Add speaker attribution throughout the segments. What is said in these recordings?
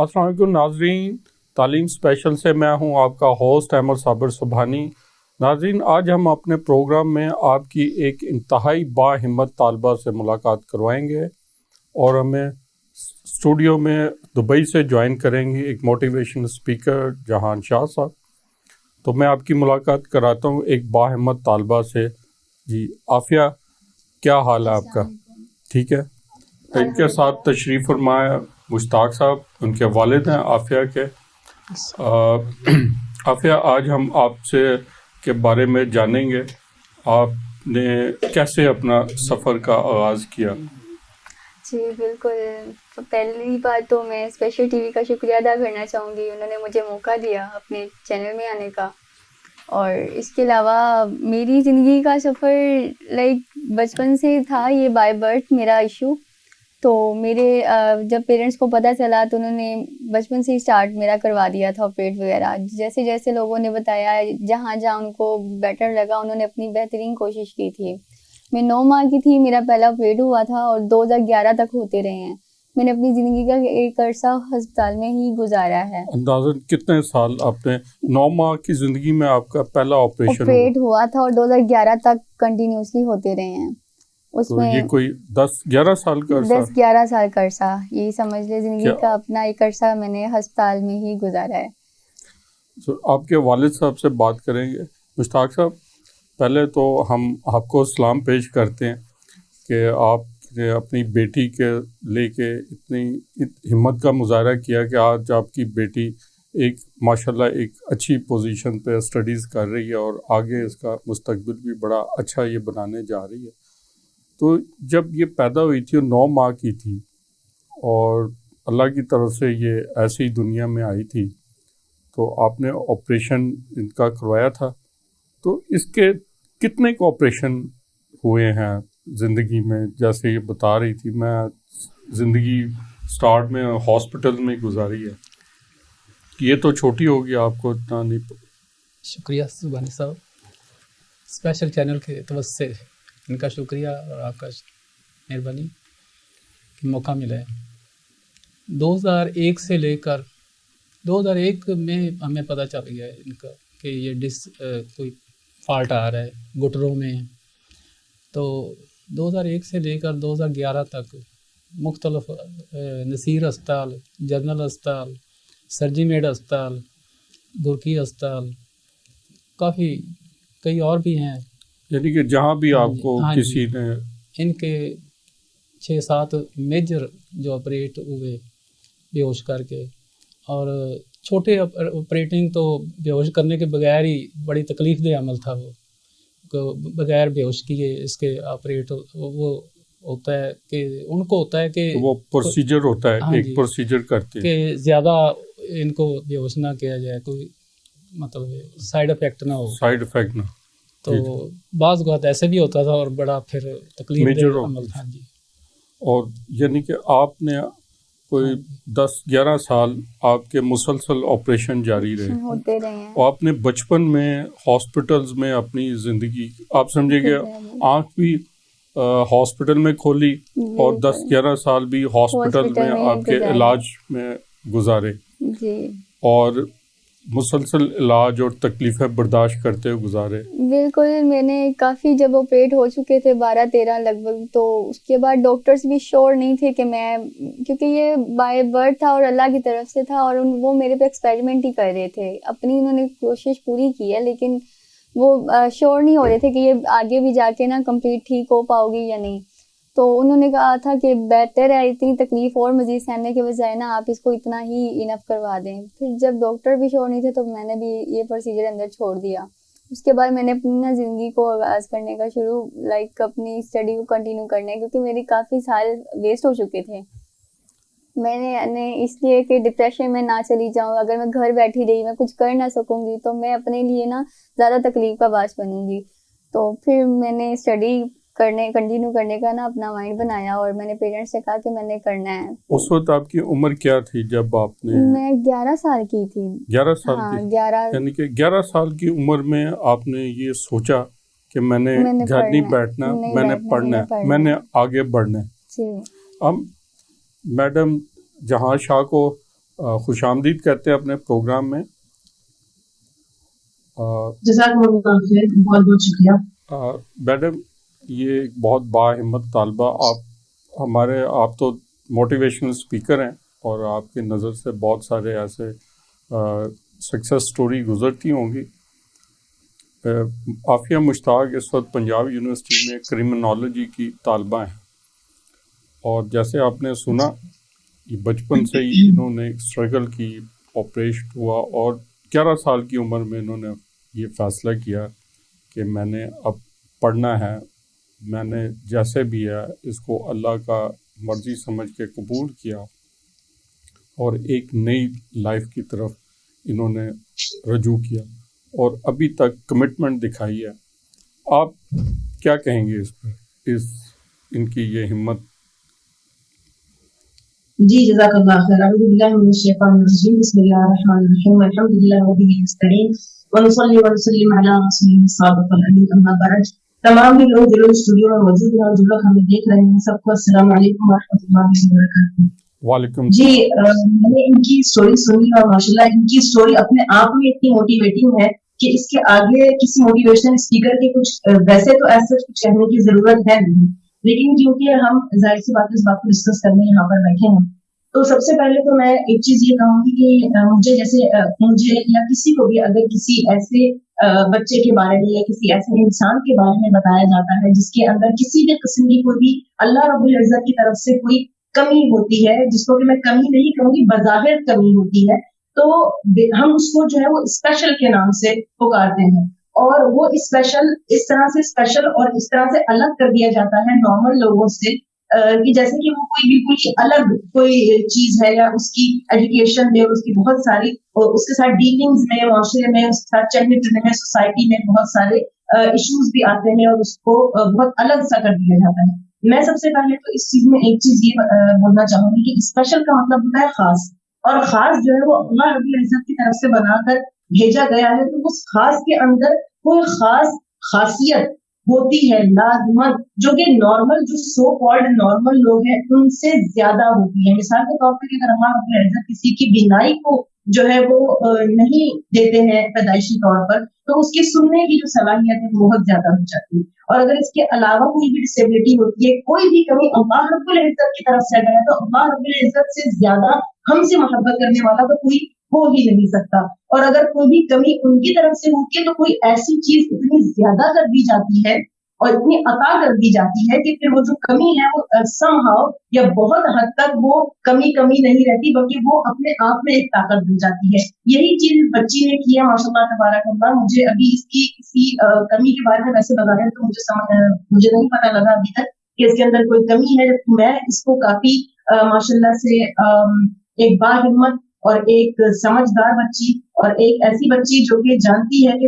Speaker 1: السلام علیکم ناظرین، تعلیم اسپیشل سے میں ہوں آپ کا ہوسٹ احمد صابر سبحانی۔ ناظرین، آج ہم اپنے پروگرام میں آپ کی ایک انتہائی باہمت طالبہ سے ملاقات کروائیں گے اور ہمیں اسٹوڈیو میں دبئی سے جوائن کریں گے ایک موٹیویشن اسپیکر جہان شاہ صاحب۔ تو میں آپ کی ملاقات کراتا ہوں ایک باہمت طالبہ سے۔ جی عافیہ، کیا حال ہے آپ کا؟ ٹھیک ہے۔ ان کے ساتھ تشریف فرمایا مشتاق صاحب، ان کے والد ہیں عافیہ کے۔ عافیہ، آج ہم آپ سے کے بارے میں جانیں گے آپ نے کیسے اپنا سفر کا آغاز کیا۔
Speaker 2: جی بالکل، پہلی بات تو میں اسپیشل ٹی وی کا شکریہ ادا کرنا چاہوں گی، انہوں نے مجھے موقع دیا اپنے چینل میں آنے کا۔ اور اس کے علاوہ میری زندگی کا سفر بچپن سے تھا، یہ بائی برتھ میرا ایشو۔ تو میرے جب پیرنٹس کو پتہ چلا تو انہوں نے بچپن سے ہی اسٹارٹ میرا کروا دیا تھا آپریٹ وغیرہ۔ جیسے جیسے لوگوں نے بتایا، جہاں جہاں ان کو بیٹر لگا، انہوں نے اپنی بہترین کوشش کی تھی۔ میں 9 ماہ کی تھی، میرا پہلا آپریٹ ہوا تھا اور 2011 تک ہوتے رہے ہیں۔ میں نے اپنی زندگی کا ایک عرصہ ہسپتال میں ہی گزارا ہے۔
Speaker 1: اندازاً کتنے سال آپ نے 9 ماہ کی زندگی میں آپ کا پہلا
Speaker 2: آپریٹ ہوا تھا اور 2011 تک کنٹینیوسلی ہوتے رہے ہیں۔ اس میں
Speaker 1: یہ کوئی 10-11 سال کا عرصہ،
Speaker 2: 10-11 سال کا عرصہ، یہی سمجھ لے زندگی کا اپنا ایک عرصہ میں نے ہسپتال میں ہی گزارا ہے۔
Speaker 1: آپ کے والد صاحب سے بات کریں گے۔ مشتاق صاحب، پہلے تو ہم آپ کو سلام پیش کرتے ہیں کہ آپ نے اپنی بیٹی کے لے کے اتنی ہمت کا مظاہرہ کیا کہ آج آپ کی بیٹی ایک ماشاءاللہ ایک اچھی پوزیشن پہ اسٹڈیز کر رہی ہے اور آگے اس کا مستقبل بھی بڑا اچھا یہ بنانے جا رہی ہے۔ تو جب یہ پیدا ہوئی تھی 9 ماہ کی تھی اور اللہ کی طرف سے یہ ایسی دنیا میں آئی تھی، تو آپ نے آپریشن ان کا کروایا تھا۔ تو اس کے کتنے کو آپریشن ہوئے ہیں زندگی میں؟ جیسے یہ بتا رہی تھی، میں زندگی سٹارٹ میں ہاسپٹل میں گزاری ہے، یہ تو چھوٹی ہوگی، آپ کو اتنا نہیں۔
Speaker 3: شکریہ سبحانی صاحب، اسپیشل چینل کے توسط سے ان کا شکریہ اور آپ کا مہربانی کہ موقع ملا ہے۔ 2001 سے لے کر 2001 میں ہمیں پتہ چل گیا ہے ان کا کہ یہ کوئی فالٹ آ رہا ہے گھٹنوں میں۔ تو 2001 سے لے کر 2011 تک مختلف نصیر ہسپتال، جنرل ہسپتال، سرجی میڈ ہسپتال، گرکی ہسپتال، کئی اور بھی ہیں،
Speaker 1: یعنی کہ جہاں بھی آپ کو کسی نے
Speaker 3: ان کے 6-7 میجر جو آپریٹ ہوئے بے ہوش کر کے، اور چھوٹے آپریٹنگ تو بے ہوش کرنے کے بغیر ہی بڑی تکلیف دہ عمل تھا، وہ بغیر بے ہوش کیے اس کے آپریٹ وہ ہوتا ہے کہ ان کو ہوتا ہے کہ
Speaker 1: وہ پروسیجر ہوتا ہے، ایک پروسیجر کرتے ہیں
Speaker 3: کہ زیادہ ان کو بے ہوش نہ کیا جائے، کوئی مطلب سائیڈ افیکٹ نہ ہو۔ تو بعض اوقات ایسے بھی ہوتا تھا اور بڑا پھر تکلیف دہ عمل تھا۔ جی،
Speaker 1: اور یعنی کہ آپ نے کوئی 10-11 سال آپ کے مسلسل آپریشن جاری رہے
Speaker 2: ہوتے رہے ہیں،
Speaker 1: اور آپ نے بچپن میں ہاسپٹلز میں اپنی زندگی، آپ سمجھے کہ آنکھ بھی ہاسپٹل میں کھولی اور 10-11 سال بھی ہاسپٹل میں آپ کے علاج میں گزارے، اور مسلسل علاج اور تکلیفیں برداشت کرتے ہوئے گزارے۔
Speaker 2: بالکل، میں نے کافی جب آپریٹ ہو چکے تھے 12-13 لگ بھگ، تو اس کے بعد ڈاکٹرز بھی شور نہیں تھے کہ میں، کیونکہ یہ بائی برتھ تھا اور اللہ کی طرف سے تھا، اور وہ میرے پہ ایکسپیریمنٹ ہی کر رہے تھے، اپنی انہوں نے کوشش پوری کی ہے، لیکن وہ شور نہیں ہو رہے تھے کہ یہ آگے بھی جا کے نا کمپلیٹ ٹھیک ہو پاؤ گی یا نہیں۔ تو انہوں نے کہا تھا کہ بہتر ہے اتنی تکلیف اور مزید سہنے کے بجائے نا آپ اس کو اتنا ہی انف کروا دیں۔ پھر جب ڈاکٹر بھی شور نہیں تھے تو میں نے بھی یہ پروسیجر اندر چھوڑ دیا۔ اس کے بعد میں نے اپنی نا زندگی کو آغاز کرنے کا شروع اپنی اسٹڈی کو کنٹینیو کرنا ہے، کیونکہ میری کافی سال ویسٹ ہو چکے تھے۔ میں نے اس لیے کہ ڈپریشن میں نہ چلی جاؤں، اگر میں گھر بیٹھی رہی میں کچھ کر نہ سکوں گی تو میں اپنے لیے نا زیادہ تکلیف کا باعث بنوں گی۔ تو پھر میں نے اسٹڈی کنٹینیو کرنے کا نا اپنا مائنڈ بنایا، اور میں نے پیرنٹس سے کہا کہ میں نے کرنا ہے۔
Speaker 1: اس وقت آپ کی عمر کیا تھی جب آپ نے؟
Speaker 2: میں 11 سال کی تھی۔
Speaker 1: 11 سال کی؟
Speaker 2: 11،
Speaker 1: یعنی کہ 11 سال کی عمر میں آپ نے یہ سوچا کہ میں نے گھر نہیں بیٹھنا، میں نے پڑھنا ہے، میں نے آگے بڑھنا ہے۔
Speaker 2: جی،
Speaker 1: اب میڈم جہاں شاہ کو خوش آمدید کہتے ہیں اپنے پروگرام میں.
Speaker 4: جزاکم اللہ خیر، بہت بہت شکریہ.
Speaker 1: میڈم یہ ایک بہت باہمت طالبہ آپ تو موٹیویشنل اسپیکر ہیں اور آپ کی نظر سے بہت سارے ایسے سکسیس سٹوری گزرتی ہوں گی. عافیہ مشتاق اس وقت پنجاب یونیورسٹی میں کرمنالوجی کی طالبہ ہیں اور جیسے آپ نے سنا یہ بچپن سے ہی انہوں نے اسٹرگل کی، آپریشن ہوا اور 11 سال کی عمر میں انہوں نے یہ فیصلہ کیا کہ میں نے اب پڑھنا ہے، میں نے جیسے بھی ہے اس کو اللہ کا مرضی سمجھ کے قبول کیا اور ایک نئی لائف کی طرف انہوں نے رجوع کیا اور ابھی تک کمٹمنٹ دکھائی ہے. آپ کیا کہیں گے اس پر، ان کی یہ ہمت؟
Speaker 4: جی جزاک اللہ خیر. اعوذ باللہ من الشیطان الرجیم، بسم اللہ الرحمن الرحیم، الحمد للہ وبہ نستعین ونصلی ونسلم علی رسول الصادق الامین، اما بعد. تمام بھی لوگ جو اسٹوڈیو میں موجود ہیں اور جو لوگ ہمیں دیکھ رہے ہیں، سب کو السلام علیکم ورحمۃ اللہ وبرکاتہ.
Speaker 1: وعلیکم
Speaker 4: جی میں نے ان کی اسٹوری سنی اور ماشاءاللہ ان کی اسٹوری اپنے آپ میں اتنی موٹیویٹنگ ہے کہ اس کے آگے کسی موٹیویشنل اسپیکر کے کچھ ویسے تو ایسا کچھ کہنے کی ضرورت ہے نہیں، لیکن کیونکہ ہم ظاہر سی بات اس بات کو ڈسکس کرنے یہاں پر بیٹھے ہیں تو سب سے پہلے تو میں ایک چیز یہ کہوں گی کہ مجھے یا کسی کو بھی اگر کسی ایسے بچے کے بارے میں یا کسی ایسے انسان کے بارے میں بتایا جاتا ہے جس کے اندر کسی بھی قسم کی کوئی بھی اللہ رب العزت کی طرف سے کوئی کمی ہوتی ہے، جس کو کہ میں کمی نہیں کہوں گی، بظاہر کمی ہوتی ہے، تو ہم اس کو جو ہے وہ اسپیشل کے نام سے پکارتے ہیں اور وہ اسپیشل اس طرح سے اسپیشل اور اس طرح سے الگ کر دیا جاتا ہے نارمل لوگوں سے کہ جیسے کہ وہ کوئی بالکل ہی الگ کوئی چیز ہے، یا اس کی ایجوکیشن میں اس کی بہت ساری اس کے ساتھ ڈیلنگز میں، معاشرے میں اس کے ساتھ چلنے پھرنے میں، سوسائٹی میں بہت سارے ایشوز بھی آتے ہیں اور اس کو بہت الگ سا کر دیا جاتا ہے. میں سب سے پہلے تو اس چیز میں ایک چیز یہ بولنا چاہوں گی کہ اسپیشل کا مطلب ہوتا ہے خاص، اور خاص جو ہے وہ اللہ رب العزت کی طرف سے بنا کر بھیجا گیا ہے، تو اس خاص کے اندر کوئی خاص خاصیت ہوتی ہے لازمت جو کہ نارمل جو سو کالڈ نارمل لوگ ہیں ان سے زیادہ ہوتی ہے. مثال کے طور پر اگر اللہ رب العزت کسی کی بینائی کو جو ہے وہ نہیں دیتے ہیں پیدائشی طور پر، تو اس کی سننے کی جو صلاحیت ہے بہت زیادہ ہو جاتی ہے. اور اگر اس کے علاوہ کوئی بھی ڈسیبلٹی ہوتی ہے، کوئی بھی کمی اللہ رب العزت کی طرف سے اگر ہے، تو اللہ رب العزت سے زیادہ ہم سے محبت کرنے والا تو کوئی ہو ہی نہیں سکتا. اور اگر کوئی بھی کمی ان کی طرف سے ہوتی ہے تو کوئی ایسی چیز اتنی زیادہ کر دی جاتی ہے اور اتنی عطا کر دی جاتی ہے کہ پھر وہ جو کمی ہے وہ سم ہاؤ یا بہت حد تک وہ کمی نہیں رہتی، بلکہ وہ اپنے آپ میں ایک طاقت بن جاتی ہے. یہی چیز بچی نے کی ہے ماشاء اللہ تبارک اللہ. مجھے ابھی اس کی کسی کمی کے بارے میں ویسے بتایا تو مجھے نہیں پتا لگا ابھی تک کہ اس کے اندر کوئی کمی ہے، جبکہ میں اس کو کافی ماشاء اللہ سے ایک باہمت اور ایک سمجھدار بچی اور ایک ایسی بچی جو کہ جانتی ہے کہ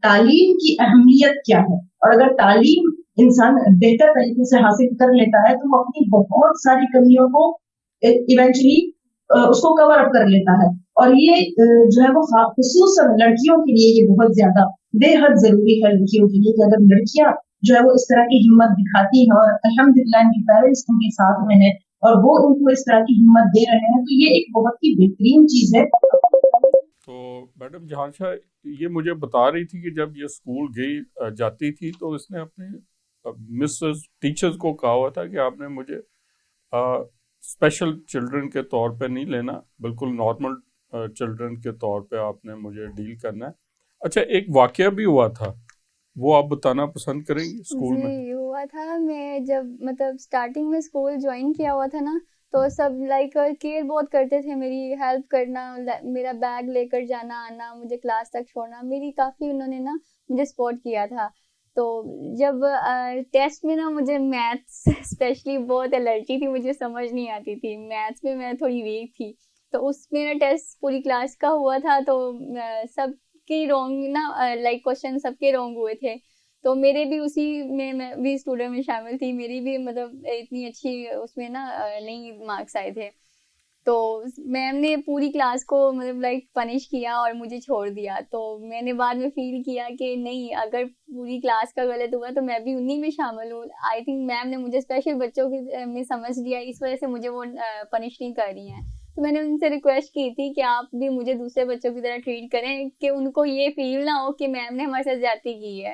Speaker 4: تعلیم کی اہمیت کیا ہے، اور اگر تعلیم انسان بہتر طریقے سے حاصل کر لیتا ہے تو وہ اپنی بہت ساری کمیوں کو ایونچولی اس کو کور اپ کر لیتا ہے. اور یہ جو ہے وہ خصوصاً لڑکیوں کے لیے یہ بہت زیادہ بے حد ضروری ہے لڑکیوں کے لیے کہ اگر لڑکیاں جو ہے وہ اس طرح کی ہمت دکھاتی ہیں اور الحمدللہ ان کے پیرنٹس ان کے ساتھ میں ہیں اور وہ ان کو اس طرح کی ہمت دے رہے ہیں، تو یہ ایک بہت ہی بہترین چیز ہے.
Speaker 1: تو میڈم جہاں شاہ یہ مجھے بتا رہی تھی کہ جب یہ اسکول جاتی تھی تو اس نے اپنے مسز ٹیچرز کو کہا ہوا تھا کہ آپ نے مجھے اسپیشل چلڈرن کے طور پہ نہیں لینا، بالکل نارمل چلڈرن کے طور پہ آپ نے مجھے ڈیل کرنا ہے. اچھا ایک واقعہ بھی ہوا تھا، وہ آپ بتانا پسند کریں گے اسکول میں؟
Speaker 2: جی ہوا تھا. میں جب مطلب اسٹارٹنگ میں اسکول جوائن کیا ہوا تھا نا تو سب لائک کیئر بہت کرتے تھے، میری ہیلپ کرنا، میرا بیگ لے کر جانا آنا، مجھے کلاس تک چھوڑنا، میری کافی انہوں نے نا مجھے سپورٹ کیا تھا. تو جب ٹیسٹ میں نا مجھے میتھس اسپیشلی بہت الرجی تھی، مجھے سمجھ نہیں آتی تھی، میتھس میں میں تھوڑی ویک تھی. تو اس میں نا ٹیسٹ پوری کلاس کا ہوا تھا تو سب کی رونگ نا لائک کوشچن سب کے رونگ ہوئے تھے، تو میرے بھی اسی میں بھی اسٹوڈنٹ میں شامل تھی، میری بھی مطلب اتنی اچھی اس میں نا نہیں مارکس آئے تھے. تو میم نے پوری کلاس کو مطلب لائک پنش کیا اور مجھے چھوڑ دیا. تو میں نے بعد میں فیل کیا کہ نہیں، اگر پوری کلاس کا غلط ہوا تو میں بھی انہی میں شامل ہوں. آئی تھنک میم نے مجھے اسپیشل بچوں کے میں سمجھ لیا، اس وجہ سے مجھے وہ پنش نہیں کر رہی ہیں. تو میں نے ان سے ریکویسٹ کی تھی کہ آپ بھی مجھے دوسرے بچوں کی طرح ٹریٹ کریں کہ ان کو یہ فیل نہ ہو کہ میم نے ہمارے ساتھ زیادتی کی ہے.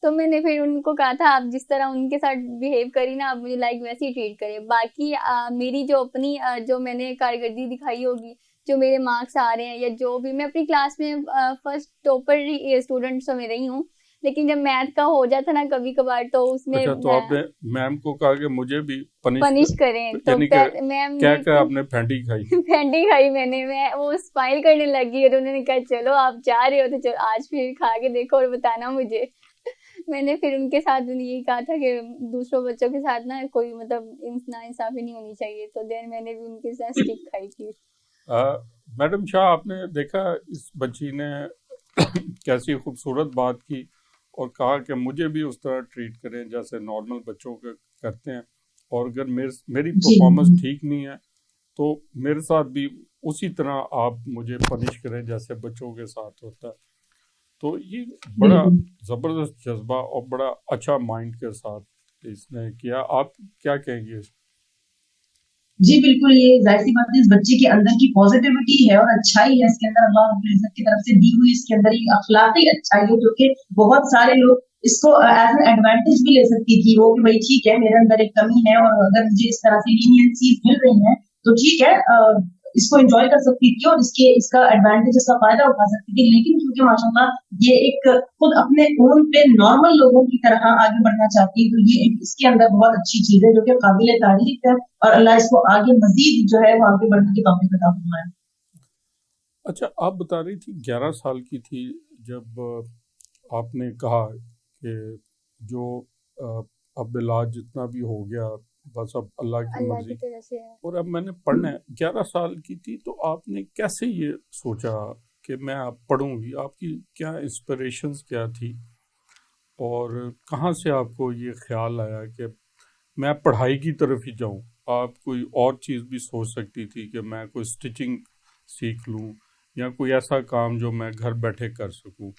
Speaker 2: تو میں نے پھر ان کو کہا تھا آپ جس طرح ان کے ساتھ بیہیو کری نا آپ مجھے لائک ویسے ہی ٹریٹ کریں. باقی میری جو اپنی جو میں نے کارکردگی دکھائی ہوگی, جو میرے مارکس آ رہے ہیں یا جو بھی, میں اپنی کلاس میں فرسٹ ٹاپر اسٹوڈنٹس میں رہی ہوں, لیکن جب میتھ کا ہو جاتا نا کبھی کبھار تو اس میں
Speaker 1: اچھا تو آپ نے میم کو کہا کہ مجھے بھی
Speaker 2: پنش کریں, تو میم
Speaker 1: کیا کہا آپ نے پھینٹی کھائی؟
Speaker 2: پھینٹی کھائی میں نے, وہ اسمائل کرنے لگی اور انہوں نے کہا چلو آپ جا رہے ہو تو چلو آج پھر کھا کے دیکھو اور بتانا مجھے. میں نے پھر ان کے ساتھ یہی کہا تھا کہ دوسروں بچوں کے ساتھ نا کوئی مطلب ناانصافی نہیں ہونی چاہیے, تو دین میں نے بھی ان کے ساتھ اسٹک کھائی تھی.
Speaker 1: میڈم شاہ آپ نے دیکھا اس بچی نے کیسی خوبصورت بات کی اور کہا کہ مجھے بھی اس طرح ٹریٹ کریں جیسے نارمل بچوں کے کرتے ہیں, اور اگر میری پرفارمنس ٹھیک نہیں ہے تو میرے ساتھ بھی اسی طرح آپ مجھے پنش کریں جیسے بچوں کے ساتھ ہوتا ہے. تو یہ بڑا زبردست جذبہ اور بڑا اچھا مائنڈ کے ساتھ اس نے کیا. آپ کیا کہیں گے؟
Speaker 4: جی بالکل, یہ ظاہر سی بات ہے اس بچے کے اندر کی پازیٹیوٹی ہے اور اچھائی ہے اس کے اندر, اللہ رب العزت کی طرف سے دی ہوئی اس کے اندر ایک اخلاقی اچھائی ہے جو کہ بہت سارے لوگ اس کو ایز این ایڈوانٹیج بھی لے سکتی تھی وہ کہ بھائی ٹھیک ہے میرے اندر ایک کمی ہے اور اگر مجھے اس طرح سے لینینسیز مل رہی ہیں تو ٹھیک ہے اس کو انجوائے کر سکتی تھی اور اس کا ایڈوانٹیج, اس کا فائدہ اٹھا سکتی تھی. لیکن کیونکہ ماشاء اللہ یہ ایک خود اپنے اون پہ نارمل لوگوں کی طرح آگے بڑھنا چاہتی ہے, تو یہ اس کے اندر بہت اچھی چیز ہے جو کہ قابل تعریف ہے, اور اللہ اس کو آگے مزید جو ہے وہ آگے بڑھنے کی توفیق عطا فرمائے.
Speaker 1: اچھا آپ بتا رہی تھی 11 سال کی تھی جب آپ نے کہا کہ جو اب علاج جتنا بھی ہو گیا بس اب اللہ کی مرضی, اور اب میں نے پڑھنا ہے. 11 سال کی تھی تو آپ نے کیسے یہ سوچا کہ میں اب پڑھوں گی؟ آپ کی کیا انسپریشنز کیا تھی اور کہاں سے آپ کو یہ خیال آیا کہ میں پڑھائی کی طرف ہی جاؤں؟ آپ کوئی اور چیز بھی سوچ سکتی تھی کہ میں کوئی سٹچنگ سیکھ لوں یا کوئی ایسا کام جو میں گھر بیٹھے کر سکوں,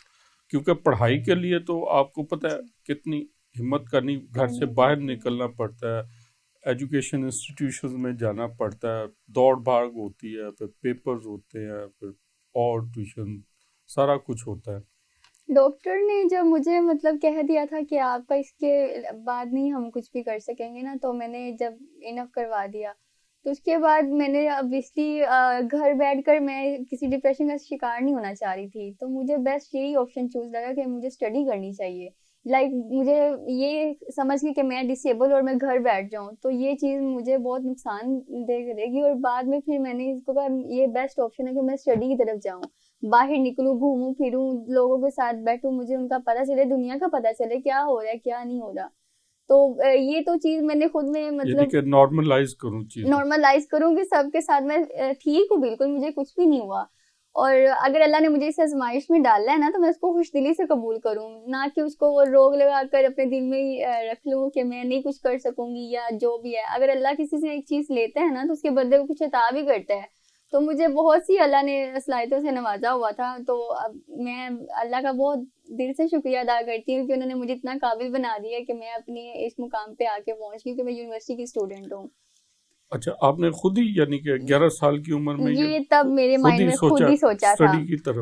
Speaker 1: کیونکہ پڑھائی کے لیے تو آپ کو پتہ ہے کتنی ہمت کرنی, گھر سے باہر نکلنا پڑتا ہے, ایجوکیشن انسٹیٹیوشنز میں جانا پڑتا ہے, دوڑ بھاگ ہوتی ہے, پھر پیپرز ہوتے ہیں, پھر اور ٹیوشن, سارا کچھ ہوتا ہے.
Speaker 2: ڈاکٹر نے جب مجھے مطلب کہہ دیا تھا کہ آپ کا اس کے بعد نہیں ہم کچھ بھی کر سکیں گے نا, تو میں نے جب انف کروا دیا تو اس کے بعد میں نے obviously گھر بیٹھ کر میں کسی ڈپریشن کا شکار نہیں ہونا چاہ رہی تھی, تو مجھے بیسٹ یہی آپشن چوز لگا کہ مجھے اسٹڈی کرنی چاہیے. لائک مجھے یہ سمجھ کے کہ میں ڈسیبل اور میں گھر بیٹھ جاؤں تو یہ چیز مجھے بہت نقصان دے کرے گی, اور بعد میں پھر میں نے اس کو کہا یہ بیسٹ آپشن ہے کہ میں اسٹڈی کی طرف جاؤں, باہر نکلوں, گھوموں پھروں, لوگوں کے ساتھ بیٹھوں, مجھے ان کا پتہ چلے, دنیا کا پتہ چلے کیا ہو رہا ہے کیا نہیں ہو رہا. تو یہ تو چیز میں نے خود میں مطلب
Speaker 1: نارملائز
Speaker 2: کروں کہ سب کے ساتھ میں ٹھیک ہوں, بالکل مجھے کچھ بھی نہیں ہوا, اور اگر اللہ نے مجھے اس آزمائش میں ڈالا ہے نا تو میں اس کو خوش دلی سے قبول کروں, نہ کہ اس کو روگ لگا کر اپنے دل میں ہی رکھ لوں کہ میں نہیں کچھ کر سکوں گی یا جو بھی ہے. اگر اللہ کسی سے ایک چیز لیتا ہے نا تو اس کے بدلے کو کچھ عطا بھی کرتا ہے. تو مجھے بہت سی اللہ نے صلاحیتوں سے نوازا ہوا تھا, تو اب میں اللہ کا بہت دل سے شکریہ ادا کرتی ہوں کہ انہوں نے مجھے اتنا قابل بنا دیا کہ میں اپنے اس مقام پہ آ کے پہنچ گئی کہ میں یونیورسٹی کی اسٹوڈنٹ ہوں.
Speaker 1: اچھا آپ نے خود ہی یعنی کہ 11 سال کی عمر میں
Speaker 2: یہ تب میرے مائنڈ میں خود ہی سوچا تھا.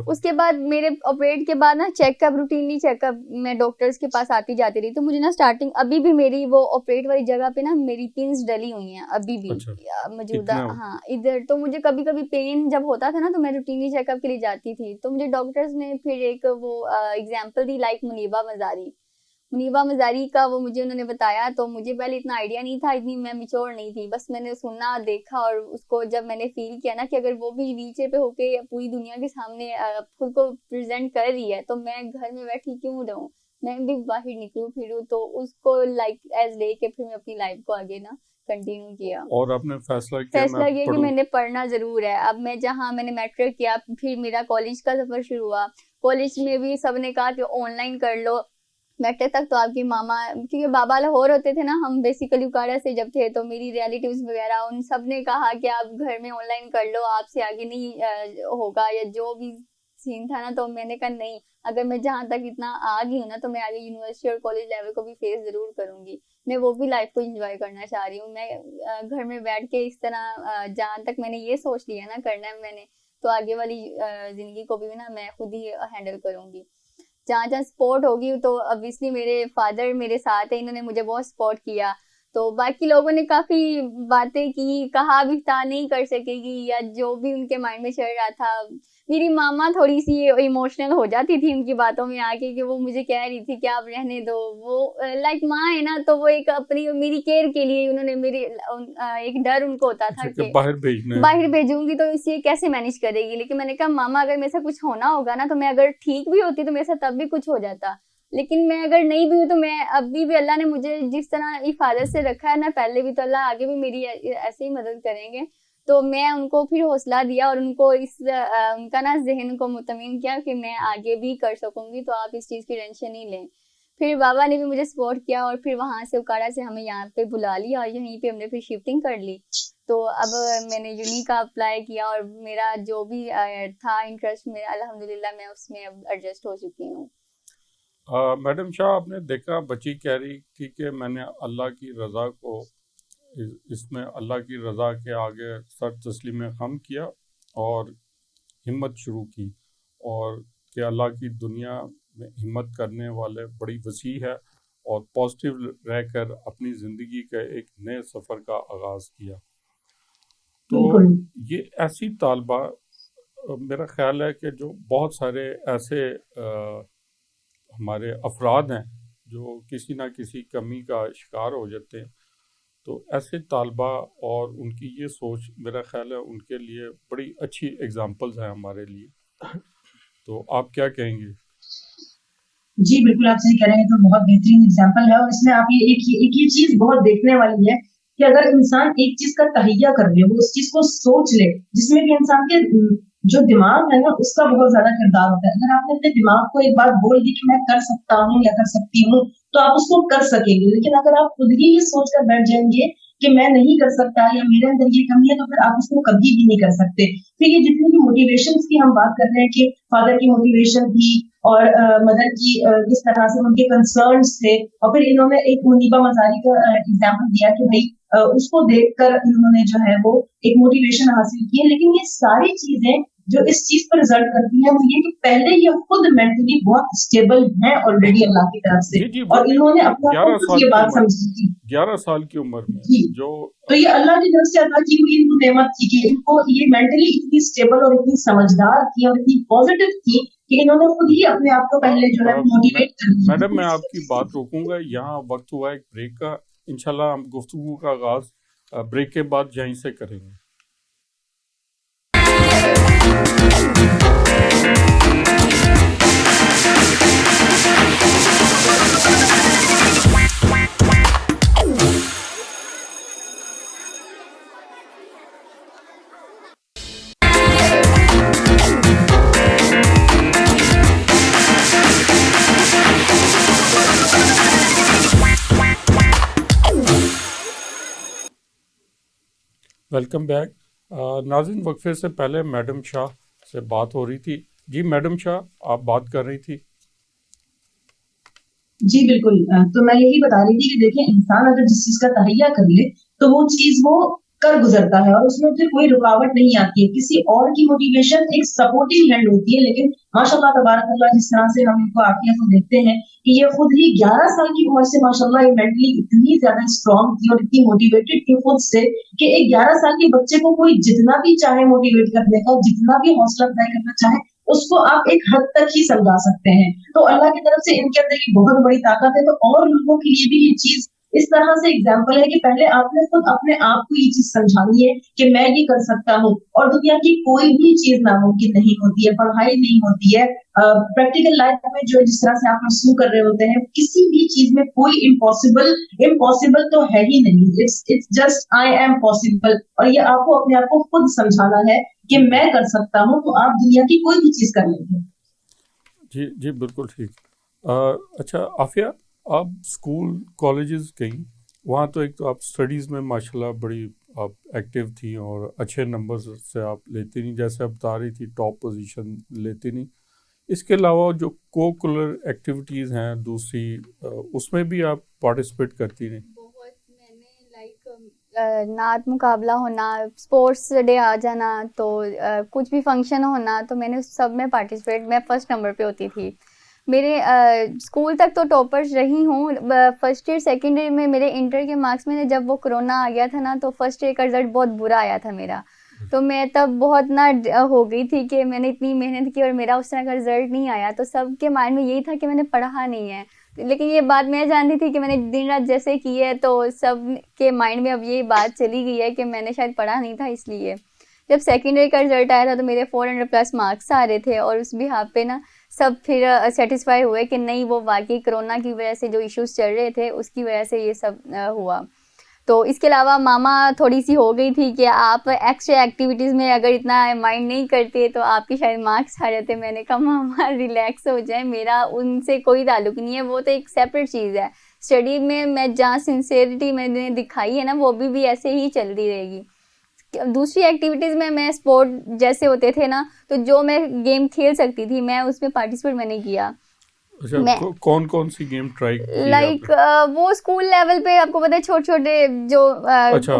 Speaker 2: اس کے بعد میرے آپریٹ کے بعد نا check up, routinely check up میں ڈاکٹرز کے پاس آتی جاتی رہی, تو مجھے نا اسٹارٹنگ ابھی بھی میری وہ آپریٹ والی جگہ پہ نا میری پنس ڈلی ہوئی ہیں ابھی بھی موجودہ, ہاں ادھر. تو مجھے کبھی کبھی پین جب ہوتا تھا نا تو میں روٹینلی چیک اپ کے لیے جاتی تھی, تو مجھے ڈاکٹرز نے پھر ایک وہ ایگزامپل دی لائک منیبہ مزاری کا, وہ مجھے انہوں نے بتایا. تو مجھے پہلے اتنا آئیڈیا نہیں تھا, اتنی میں میچور نہیں تھی, بس میں نے سننا دیکھا, اور اس کو جب میں نے فیل کیا نا کہ اگر وہ بھی ویل چیئر پہ ہو کے پوری دنیا کے سامنے خود کو پریزنٹ کر رہی ہے تو میں گھر میں بیٹھی کیوں رہوں, میں بھی باہر نکلوں پھروں. تو اس کو لائک ایز لے کے پھر میں اپنی لائف کو آگے نا کنٹینیو کیا, اور
Speaker 1: آپ نے فیصلہ
Speaker 2: کیا کہ میں نے پڑھنا ضرور ہے. اب میں جہاں میں نے میٹرک کیا, پھر میرا کالج کا سفر شروع ہوا. کالج میں بھی سب نے کہا کہ آن لائن کر لو. میٹرک تک تو آپ کی ماما, کیونکہ بابا لاہور ہوتے تھے نا, ہم بیسیکلی اکاڑا سے جب تھے, تو میری ریلیٹیوز وغیرہ ان سب نے کہا کہ آپ گھر میں آن لائن کر لو, آپ سے آگے نہیں ہوگا, یا جو بھی سین تھا نا, تو میں نے کہا نہیں, اگر میں جہاں تک اتنا آ گئی ہوں نا تو میں آگے یونیورسٹی اور کالج لیول کو بھی فیس ضرور کروں گی. میں وہ بھی لائف کو انجوائے کرنا چاہ رہی ہوں. میں گھر میں بیٹھ کے اس طرح جہاں تک میں نے یہ سوچ لیا نا کرنا ہے میں نے, تو آگے والی زندگی کو بھی نا میں خود ہی ہینڈل کروں گی. جہاں جہاں سپورٹ ہوگی تو obviously میرے فادر میرے ساتھ ہیں, انہوں نے مجھے بہت سپورٹ کیا. تو باقی لوگوں نے کافی باتیں کی, کہا بھی تھا نہیں کر سکے گی یا جو بھی ان کے مائنڈ میں چل رہا تھا. میری ماما تھوڑی سی ایموشنل ہو جاتی تھی ان کی باتوں میں آ کے, کہ وہ مجھے کہہ رہی تھی کہ آپ رہنے دو. وہ لائک ماں ہے نا, تو وہ ایک اپنی میری کیئر کے لیے انہوں نے میری ایک ڈر ان کو ہوتا تھا کہ باہر بھیجوں گی تو اسے کیسے مینیج کرے گی. لیکن میں نے کہا ماما اگر میرے سے کچھ ہونا ہوگا نا, تو میں اگر ٹھیک بھی ہوتی تو میرے ساتھ تب بھی کچھ ہو جاتا, لیکن میں اگر نہیں بھی ہوں تو میں ابھی بھی اللہ نے مجھے جس طرح حفاظت سے رکھا ہے نا پہلے بھی, تو اللہ آگے بھی میری ایسے ہی مدد کریں گے. تو میں ان کو پھر حوصلہ دیا اور ان کو ان کا نا ذہن کو مطمئن کیا کہ میں آگے بھی کر سکوں گی, تو آپ اس چیز کی ٹینشن نہیں لیں. پھر بابا نے بھی مجھے سپورٹ کیا اور پھر وہاں سے اکاڑا سے ہمیں یہاں پہ بلا لیا اور یہیں پہ ہم نے پھر شفٹنگ کر لی. تو اب میں نے یونی کا اپلائی کیا اور میرا جو بھی تھا انٹرسٹ میں الحمدللہ میں اس میں اب ایڈجسٹ ہو چکی ہوں.
Speaker 1: میڈم شاہ, آپ نے دیکھا بچی کہہ رہی تھی کہ میں نے اللہ کی رضا کو, اس میں اللہ کی رضا کے آگے سر تسلیم خم کیا اور ہمت شروع کی, اور کہ اللہ کی دنیا میں ہمت کرنے والے بڑی وسیع ہے, اور پازیٹیو رہ کر اپنی زندگی کے ایک نئے سفر کا آغاز کیا. تو یہ ایسی طالبہ میرا خیال ہے کہ جو بہت سارے ایسے ہمارے افراد ہیں جو کسی نہ کسی کمی کا شکار ہو جاتے ہیں, تو ایسے طالبہ اور ان کی یہ سوچ میرا خیال ہے ان کے لیے بڑی اچھی اگزامپلز ہیں ہمارے لیے. تو آپ کیا کہیں گے؟
Speaker 4: جی بالکل آپ صحیح کہہ رہے ہیں, تو بہت بہترین اگزامپل ہے. اور اس میں آپ ایک یہ چیز بہت دیکھنے والی ہے کہ اگر انسان ایک چیز کا تہیہ کر لے, وہ اس چیز کو سوچ لے, جس میں کہ انسان کے جو دماغ ہے نا اس کا بہت زیادہ کردار ہوتا ہے. اگر آپ نے اپنے دماغ کو ایک بات بول دی کہ میں کر سکتا ہوں یا کر سکتی ہوں, تو آپ اس کو کر سکیں گے. لیکن اگر آپ خود ہی یہ سوچ کر بیٹھ جائیں گے کہ میں نہیں کر سکتا یا میرے اندر یہ کمی ہے, تو پھر آپ اس کو کبھی بھی نہیں کر سکتے. پھر یہ جتنی بھی موٹیویشن کی ہم بات کر رہے ہیں کہ فادر کی موٹیویشن تھی اور مدر کی کس طرح سے ان کے کنسرنس تھے, اور پھر انہوں نے ایک منیبہ مزاری کا ایگزامپل دیا کہ بھائی اس کو دیکھ کر انہوں نے جو ہے وہ ایک موٹیویشن حاصل کی ہے. لیکن یہ ساری چیزیں جو اس چیز پر رزلٹ کرتی ہیں وہ یہ کہ پہلے یہ خود مینٹلی بہت اسٹیبل ہیں آلریڈی اللہ کی طرف سے, اور انہوں نے اپنا یہ بات سمجھی تھی
Speaker 1: 11 سال کی عمر میں
Speaker 4: جی.
Speaker 1: جو
Speaker 4: تو یہ اللہ کی طرف سے عطا کی ہوئی ان کو نعمت تھی کہ ان کو یہ مینٹلی اتنی اسٹیبل اور اتنی سمجھدار تھی اور اتنی پازیٹیو تھی کہ انہوں نے خود ہی اپنے آپ کو پہلے جو ہے موٹیویٹ کر دیا.
Speaker 1: میڈم میں آپ کی بات روکوں گا, یہاں وقت ہوا ایک بریک کا. انشاءاللہ ہم گفتگو کا آغاز بریک کے بعد یہیں سے کریں گے. Welcome back. ناظرین, وقفے سے پہلے میڈم شاہ سے بات ہو رہی تھی. جی میڈم شاہ, آپ بات کر رہی تھی.
Speaker 4: جی بالکل, تو میں یہی بتا رہی تھی کہ دیکھیں انسان اگر جس چیز کا تہیہ کر لے تو وہ چیز وہ کر گزرتا ہے, اور اس میں پھر کوئی رکاوٹ نہیں آتی ہے. کسی اور کی موٹیویشن ایک سپورٹنگ ہینڈ ہوتی ہے, لیکن ماشاء اللہ تبارک اللہ جس طرح سے ہم ان کو عافیت کو دیکھتے ہیں کہ یہ خود ہی 11 سال کی عمر سے ماشاء اللہ یہ مینٹلی اتنی زیادہ اسٹرانگ تھی اور اتنی موٹیویٹڈ تھی خود سے کہ ایک 11 سال کے بچے کو کوئی جتنا بھی چاہے موٹیویٹ کرنے کا, جتنا بھی حوصلہ افزائی کرنا چاہے, اس کو آپ ایک حد تک ہی سمجھا سکتے ہیں. تو اللہ کی طرف سے ان کے اندر یہ بہت بڑی طاقت ہے. تو اور لوگوں کے لیے بھی یہ چیز اس طرح سے اگزامپل ہے کہ پہلے آپ نے خود اپنے آپ کو یہ چیز سمجھانی ہے کہ میں یہ کر سکتا ہوں. اور دنیا کی کوئی بھی چیز ناممکن نہیں ہوتی ہے, پڑھائی نہیں ہوتی ہے, پریکٹیکل لائف میں جو جس طرح سے آپ پرسو کر رہے ہوتے ہیں, کسی بھی چیز میں کوئی امپاسبل تو ہے ہی نہیں. It's just I am possible. اور یہ آپ کو اپنے آپ کو خود سمجھانا ہے کہ میں کر سکتا ہوں, تو آپ دنیا کی کوئی بھی چیز کر لیں گے.
Speaker 1: جی جی بالکل ٹھیک. اچھا عافیہ, آپ اسکول کالجز گئیں, وہاں تو ایک تو آپ اسٹڈیز میں ماشاءاللہ بڑی آپ ایکٹیو تھیں اور اچھے نمبر سے آپ لیتی نہیں، جیسے آپ بتا رہی تھی ٹاپ پوزیشن لیتی نہیں. اس کے علاوہ جو کوکولر ایکٹیویٹیز ہیں دوسری، اس میں بھی آپ پارٹیسپیٹ کرتی رہیں؟
Speaker 2: بہت. میں نے لائک نعت مقابلہ ہونا، اسپورٹس ڈے آ جانا، تو کچھ بھی فنکشن ہونا، تو میں نے سب میں پارٹیسپیٹ، میں فرسٹ نمبر پہ ہوتی تھی. میرے اسکول تک تو ٹاپرز رہی ہوں. فرسٹ ایئر سیکنڈ ایئر میں میرے انٹر کے مارکس میں جب وہ کرونا آ گیا تھا نا، تو فرسٹ ایئر کا رزلٹ بہت برا آیا تھا میرا. تو میں تب بہت نہ ہو گئی تھی کہ میں نے اتنی محنت کی اور میرا اس طرح کا رزلٹ نہیں آیا. تو سب کے مائنڈ میں یہی تھا کہ میں نے پڑھا نہیں ہے. لیکن یہ بات میں جانتی تھی کہ میں نے دن رات جیسے کی ہے، تو سب کے مائنڈ میں اب یہ بات چلی گئی ہے کہ میں نے شاید پڑھا نہیں تھا. اس لیے جب سیکنڈ ایئر کا رزلٹ آیا تھا تو میرے 400+ مارکس آ رہے تھے، اور اس بھی ہاتھ پہ نا سب پھر سیٹسفائی ہوئے کہ نہیں، وہ واقعی کرونا کی وجہ سے جو ایشوز چل رہے تھے اس کی وجہ سے یہ سب ہوا. تو اس کے علاوہ ماما تھوڑی سی ہو گئی تھی کہ آپ ایکسٹرا ایکٹیویٹیز میں اگر اتنا مائنڈ نہیں کرتے تو آپ کی شاید مارکس آ جاتے. میں نے کہا ماما ریلیکس ہو جائیں، میرا ان سے کوئی تعلق نہیں ہے، وہ تو ایک سیپریٹ چیز ہے. اسٹڈی میں جہاں سنسیئرٹی میں نے دکھائی ہے نا، وہ بھی ایسے ہی چلتی رہے گی. دوسری ایکٹیویٹیز میں اسپورٹ جیسے ہوتے تھے نا، تو جو میں گیم کھیل سکتی تھی میں اس میں پارٹیسپیٹ میں نے کیا.
Speaker 1: اچھا، کون کون سی گیم ٹرائی کی؟
Speaker 2: لائک وہ اسکول لیول پہ آپ کو پتہ ہے چھوٹے چھوٹے جو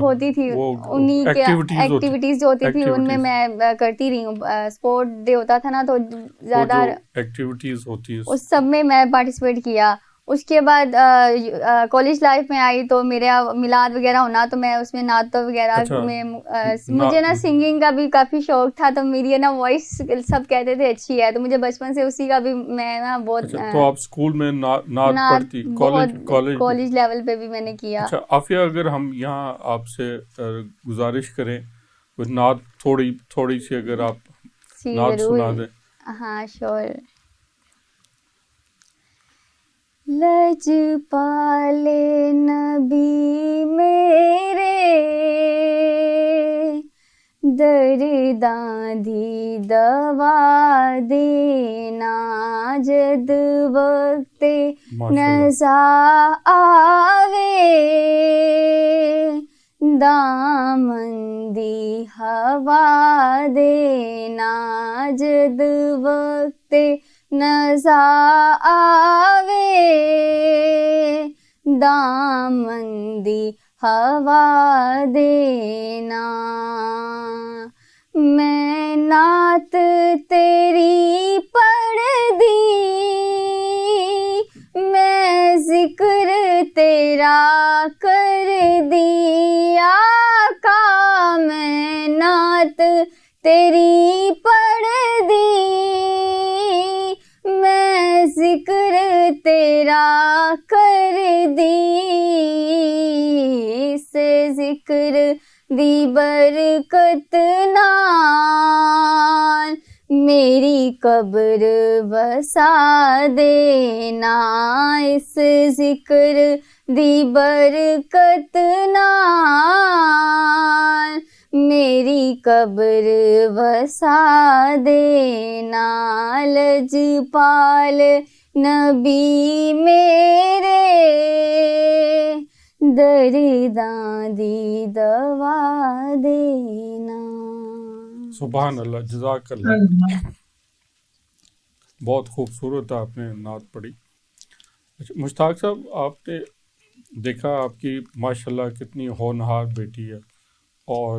Speaker 2: ہوتی تھی انہیں کے ایکٹیویٹیز جو ہوتی تھی ان میں کرتی رہی ہوں. اسپورٹ ڈے ہوتا تھا نا، تو زیادہ
Speaker 1: ایکٹیویٹیز ہوتی ہے
Speaker 2: اس سب میں پارٹیسپیٹ کیا. اس کے بعد کالج لائف میں آئی تو میرا میلاد وغیرہ ہونا، تو میں اس میں نعت وغیرہ میں مجھے نا سنگنگ کا بھی کافی شوق تھا. تو میری نا وائس سب کہتے تھے اچھی ہے، تو مجھے بچپن سے اسی کا بھی میں نا بہت.
Speaker 1: تو آپ اسکول میں نعت پڑھتی؟
Speaker 2: کالج لیول پہ بھی میں نے کیا.
Speaker 1: اچھا عافیہ، اگر ہم یہاں آپ سے گزارش کریں کچھ نعت تھوڑی سی اگر آپ نعت سنا دیں.
Speaker 2: ہاں شور. لجپال نبی میرے درداں دی دوا دینا، جد وقت نزا آوے دامن دی ہوا دینا، جد وقت نزا آوے دامن دی ہوا دینا. میں نعت تیری پڑھ دی، میں ذکر تیرا کر دی آقا، میں نعت تیری پڑھ دی، میں ذکر تیرا کر دی. سے ذکر دی برکت نال میری قبر وسا دینا، اس ذکر دی برکت نال میری قبر وسا دینا. لجپال نبی میرے درداں دی دوا دینا.
Speaker 1: سبحان اللہ، جزاک اللہ. بہت خوبصورت آپ نے نعت پڑھی. اچھا مشتاق صاحب، آپ نے دیکھا آپ کی ماشاءاللہ کتنی ہونہار بیٹی ہے، اور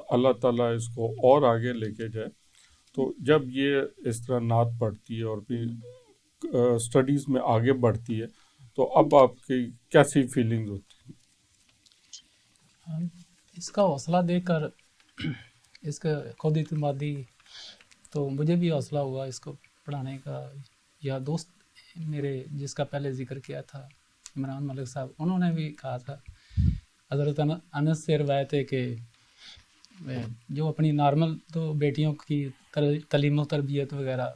Speaker 1: اللہ تعالیٰ اس کو اور آگے لے کے جائے. تو جب یہ اس طرح نعت پڑھتی ہے اور بھی اسٹڈیز میں آگے بڑھتی ہے، تو اب آپ کی کیسی فیلنگ ہوتی ہے؟
Speaker 3: اس کا حوصلہ دیکھ کر، اس کا خود اعتمادی، تو مجھے بھی حوصلہ ہوا اس کو پڑھانے کا. یا دوست میرے جس کا پہلے ذکر کیا تھا عمران ملک صاحب، انہوں نے بھی کہا تھا، حضرت انس سے روایت ہے کہ جو اپنی نارمل تو بیٹیوں کی تعلیم و تربیت وغیرہ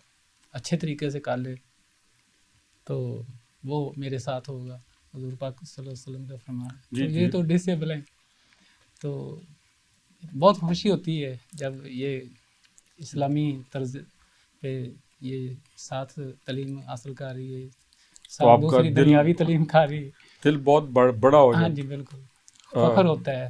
Speaker 3: اچھے طریقے سے کر لے تو وہ میرے ساتھ ہوگا. حضور پاک صلی اللہ علیہ وسلم کا فرمان. یہ تو ڈسیبل ہیں، تو بہت خوشی ہوتی ہے جب یہ اسلامی طرز پہ یہ ساتھ تعلیم حاصل کر رہی ہے، ساتھ دوسری دنیاوی تعلیم کر رہی ہے.
Speaker 1: دل بہت بڑا ہو جاتا ہے.
Speaker 3: ہاں جی بالکل، فخر ہوتا ہے.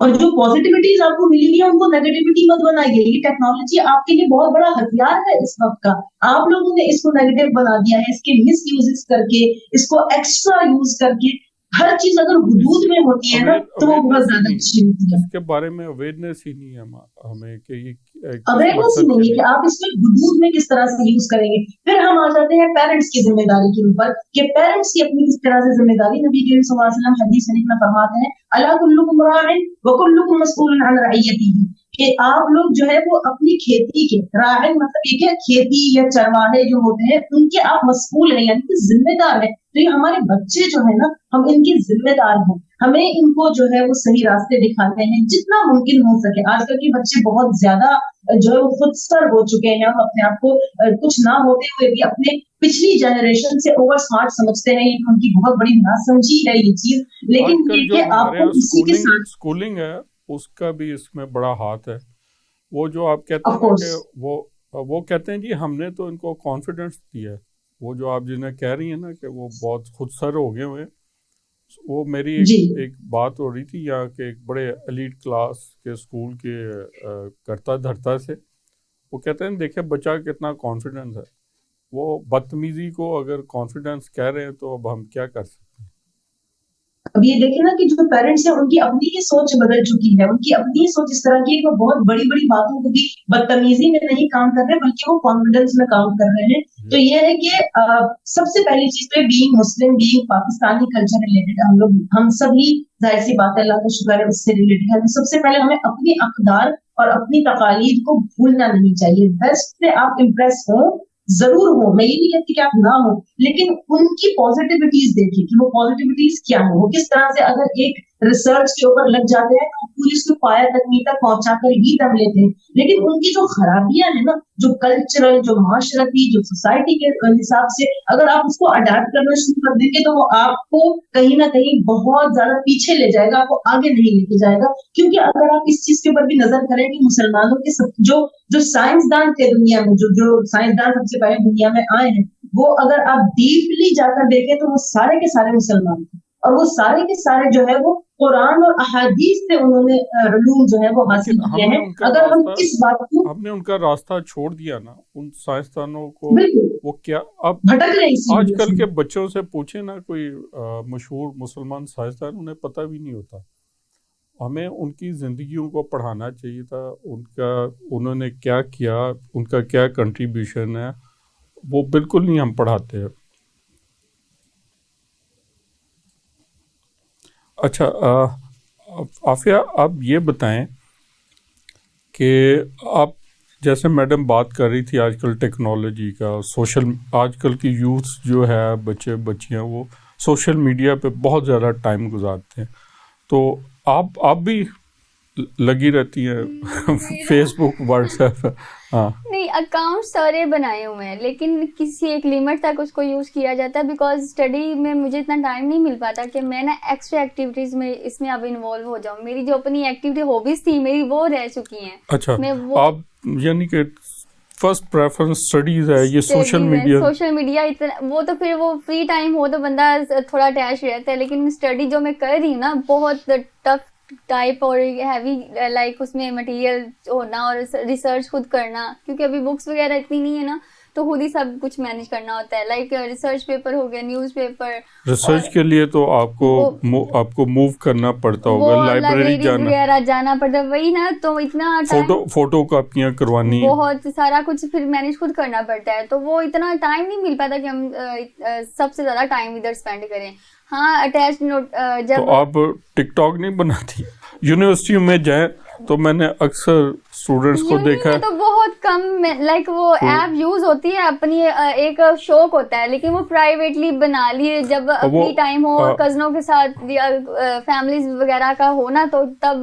Speaker 4: اور جو پازیٹیوٹیز آپ کو ملی ہے ان کو نیگیٹیوٹی مت بنائیے. یہ ٹیکنالوجی آپ کے لیے بہت بڑا ہتھیار ہے اس وقت کا. آپ لوگوں نے اس کو نیگیٹو بنا دیا ہے, اس کے مس یوزز کر کے, اس کو ایکسٹرا یوز کر کے. ہر چیز اگر حدود میں ہوتی ہے نا تو وہ بہت زیادہ اچھی ہوتی ہے.
Speaker 1: اس کے بارے میں اویئرنیس ہی نہیں ہے ہمیں کہ یہ
Speaker 4: اویئرنیس ہی نہیں ہے کہ آپ اس میں حدود میں کس طرح سے یوز کریں گے. پھر ہم آ جاتے ہیں پیرنٹس کی ذمہ داری کے اوپر کہ پیرنٹس کی اپنی کس طرح سے ذمہ داری. نبی کریم صلی اللہ علیہ وسلم حدیث شریف میں فرماتے ہیں الا کلکم راع وکلکم مسئول عن رعیتہ, کہ آپ لوگ جو ہے وہ اپنی کھیتی کے راعی مطلب یہ کہ کھیتی یا چرواہے جو ہوتے ہیں ان کے آپ مسئول ہیں, یعنی کہ ذمہ دار ہیں. تو یہ ہمارے بچے جو ہے نا ہم ان کے ذمہ دار ہیں, ہمیں ان کو جو ہے وہ صحیح راستے دکھاتے ہیں جتنا ممکن ہو سکے. آج کل کے بچے بہت زیادہ جو ہے وہ خود سر ہو چکے ہیں, ہم اپنے آپ کو کچھ نہ ہوتے ہوئے بھی اپنے پچھلی جنریشن سے اوور اسمارٹ سمجھتے ہیں. ان کی بہت بڑی ناسمجھی ہے یہ چیز. لیکن یہ کہ آپ کو اسی کے ساتھ
Speaker 1: اسکولنگ ہے اس کا بھی اس میں بڑا ہاتھ ہے. وہ جو آپ کہتے ہیں کہ وہ کہتے ہیں جی ہم نے تو ان کو کانفیڈنس دیا ہے. وہ جو آپ جنہیں کہہ رہی ہیں نا کہ وہ بہت خود سر ہو گئے ہوئے, وہ میری ایک بات ہو رہی تھی یہاں کے ایک بڑے ایلیٹ کلاس کے اسکول کے کرتا دھرتا سے. وہ کہتے ہیں دیکھیں بچہ کتنا کانفیڈنس ہے, وہ بدتمیزی کو اگر کانفیڈنس کہہ رہے ہیں تو اب ہم کیا کر سکتے ہیں.
Speaker 4: اب یہ دیکھیں نا کہ جو پیرنٹس ہیں ان کی اپنی ہی سوچ بدل چکی ہے. ان کی اپنی ہی سوچ اس طرح کی ہے کہ وہ بہت بڑی بڑی باتوں کو بھی بدتمیزی میں نہیں کام کر رہے بلکہ وہ کانفیڈنس میں کام کر رہے ہیں. تو یہ ہے کہ سب سے پہلی چیز تو بینگ مسلم, بینگ پاکستانی کلچر ریلیٹڈ ہم سب ہی ظاہر سی بات ہے اللہ کا شکر ہے اس سے ریلیٹڈ ہے. سب سے پہلے ہمیں اپنی اقدار اور اپنی تقالید کو بھولنا نہیں چاہیے. بیسٹ سے آپ امپریس ہوں ضرور ہو, میں یہ نہیں کہتی کہ آپ نہ ہو, لیکن ان کی پازیٹیوٹیز دیکھیں کہ وہ پازیٹیوٹیز کیا ہیں, وہ کس طرح سے اگر ایک ریسرچ کے اوپر لگ جاتے ہیں تو پوری اس کو پایا تکمیل تک پہنچا کر ہی دم لیتے ہیں. لیکن ان کی جو خرابیاں ہیں نا, جو کلچرل, جو معاشرتی, جو سوسائٹی کے حساب سے اگر آپ اس کو اڈاپٹ کرنا شروع کر دیں گے تو وہ آپ کو کہیں نہ کہیں بہت زیادہ پیچھے لے جائے گا, آپ کو آگے نہیں لے کے جائے گا. کیونکہ اگر آپ اس چیز کے اوپر بھی نظر کریں کہ مسلمانوں کے جو سائنسدان تھے دنیا میں, جو سائنسدان سب سے پہلے دنیا میں آئے ہیں, وہ اگر آپ ڈیپلی جا کر دیکھیں تو وہ سارے کے سارے مسلمان تھے. اور وہ سارے کے سارے جو ہے وہ قرآن اور احادیث سے انہوں نے علوم جو ہے وہ حاصل کیے ہیں. اگر ہم اس بات کو
Speaker 1: ہم نے ان کا راستہ چھوڑ دیا نا ان سائنسدانوں کو, وہ کیا اب
Speaker 4: بھٹک رہے ہیں.
Speaker 1: آج کل کے بچوں سے پوچھیں نا کوئی مشہور مسلمان سائنسدان, انہیں پتہ بھی نہیں ہوتا. ہمیں ان کی زندگیوں کو پڑھانا چاہیے تھا, انہوں نے کیا کیا, ان کا کیا کنٹریبیوشن ہے, وہ بالکل نہیں ہم پڑھاتے ہیں. اچھا عافیہ, آپ یہ بتائیں کہ آپ جیسے میڈم بات کر رہی تھی آج کل ٹیکنالوجی کا, آج کل کی یوتھ جو ہے, بچے بچیاں, وہ سوشل میڈیا پہ بہت زیادہ ٹائم گزارتے ہیں. تو آپ بھی لگی رہتی ہیں فیس بک, واٹس ایپ؟ ہاں
Speaker 2: نہیں, اکاؤنٹ سارے بنائے ہوئے ہیں لیکن کسی ایک لمٹ تک اس کو یوز کیا جاتا ہے, بیکاز اسٹڈی میں مجھے اتنا ٹائم نہیں مل پاتا کہ میں نا ایکسٹرا ایکٹیویٹیز میں اس میں اب انوالو ہو جاؤں. میری جو اپنی ایکٹیویٹی ہابیز تھی میری وہ رہ چکی ہیں.
Speaker 1: اچھا, آپ یعنی کہ فرسٹ پریفرنس اسٹڈیز ہے, یہ سوشل
Speaker 2: میڈیا اتنا وہ تو پھر وہ فری ٹائم ہو تو بندہ تھوڑا اٹیچ رہتا ہے, لیکن اسٹڈی جو میں کر رہی ہوں نا بہت ٹف ٹائپ اور ہیوی, لائک اس میں مٹیریل ہونا اور ریسرچ خود کرنا, کیونکہ ابھی بکس وغیرہ اتنی نہیں ہے نا, تو خود ہی سب کچھ مینیج کرنا ہوتا ہے. لائک ریسرچ پیپر ہو گیا, نیوز پیپر.
Speaker 1: ریسرچ کے لیے تو آپ کو موو کرنا پڑتا ہوگا, لائبریری
Speaker 2: جانا پڑتا ہے, وہی نا, تو اتنا
Speaker 1: فوٹو کاپیاں کروانی,
Speaker 2: بہت سارا کچھ پھر مینیج خود کرنا پڑتا ہے, تو وہ اتنا ٹائم نہیں مل پاتا کہ ہم سب سے زیادہ ٹائم ادھر اسپینڈ کریں. ہاں اٹیچ جب
Speaker 1: تو آپ ٹک ٹاک نہیں بناتی؟ یونیورسٹیوں میں جائیں تو میں نے اکثر اسٹوڈنٹس کو دیکھا ہے
Speaker 2: تو بہت کم, لائک وہ ایپ یوز ہوتی ہے, اپنی ایک شوق ہوتا ہے, لیکن وہ پرائیویٹلی بنا لیے جب فری ٹائم ہو, کزنوں کے ساتھ یا فیملیز وغیرہ کا ہو نا, تو تب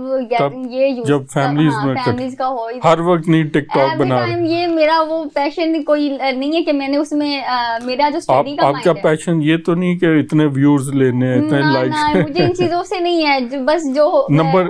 Speaker 2: یہ یوز,
Speaker 1: جب فیملیز
Speaker 2: کا ہو,
Speaker 1: ہر وقت نہیں ٹک ٹاک بنا رہے.
Speaker 2: یہ میرا وہ پیشن کوئی نہیں ہے کہ میں نے اس میں میرا جو اسٹڈی کا
Speaker 1: آپ کا پیشن یہ تو نہیں کہ اتنے ویوز لینے, اتنے لائکس,
Speaker 2: مجھے ان چیزوں سے نہیں ہے, بس جو
Speaker 1: نمبر